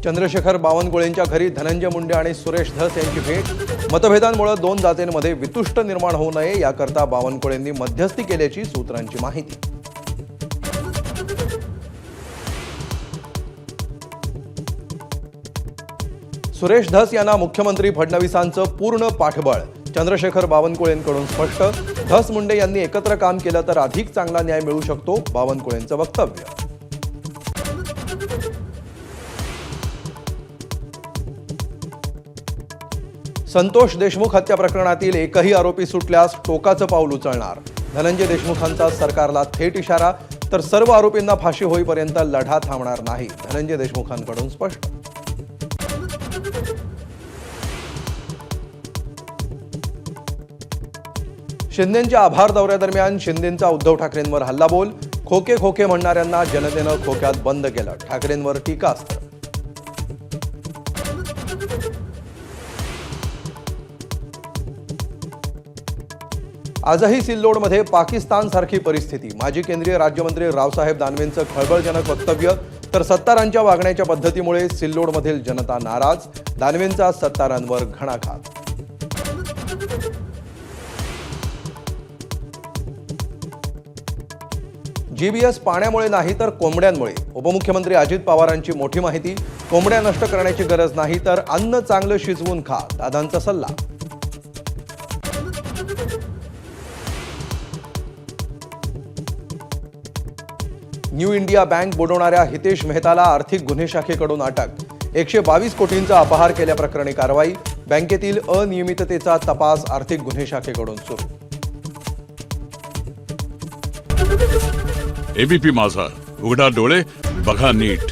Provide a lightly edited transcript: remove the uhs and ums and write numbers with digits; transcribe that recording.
चंद्रशेखर बावनकुळेंच्या घरी धनंजय मुंडे आणि सुरेश धस यांची भेट। मतभेदांमुळे दोन जातींमध्ये वितुष्ट निर्माण होऊ नये याकरता बावनकुळेंनी मध्यस्थी केल्याची सूत्रांची माहिती। सुरेश धस यांना मुख्यमंत्री फडणवीसांचं पूर्ण पाठबळ। चंद्रशेखर बावनकुळेंकडून स्पष्ट। धस मुंडे यांनी एकत्र काम केलं तर अधिक चांगला न्याय मिळू शकतो, बावनकुळेंचं वक्तव्य। संतोष देशमुख हत्या प्रकरणातील एकही आरोपी सुटल्यास टोकाचं पाऊल उचलणार। धनंजय देशमुखांचा सरकारला थेट इशारा। तर सर्व आरोपींना फाशी होईपर्यंत लढा थांबणार नाही, धनंजय देशमुखांकडून स्पष्ट। शिंदेंच्या आभार दौऱ्यादरम्यान शिंदेंचा उद्धव ठाकरेंवर हल्लाबोल। खोके खोके म्हणणाऱ्यांना जनतेनं खोक्यात बंद केलं, ठाकरेंवर टीकास्त्र। आजही सिल्लोडमध्ये पाकिस्तानसारखी परिस्थिती। माजी केंद्रीय राज्यमंत्री रावसाहेब दानवेंचं खळबळजनक वक्तव्य। तर सत्तारांच्या वागण्याच्या पद्धतीमुळे सिल्लोडमधील जनता नाराज, दानवेंचा सत्तारांवर घणाघात। जीबीएस पाण्यामुळे नाही तर कोंबड्यांमुळे। उपमुख्यमंत्री अजित पवारांची मोठी माहिती। कोंबड्या नष्ट करण्याची गरज नाही तर अन्न चांगलं शिजवून खा, दादांचा सल्ला। न्यू इंडिया बँक बुडवणाऱ्या हितेश मेहताला आर्थिक गुन्हे शाखेकडून अटक। 122 कोटींचा अपहार केल्याप्रकरणी कारवाई। बँकेतील अनियमिततेचा तपास आर्थिक गुन्हे शाखेकडून सुरू। एबीपी माझा, उघडा डोळे बघा नीट।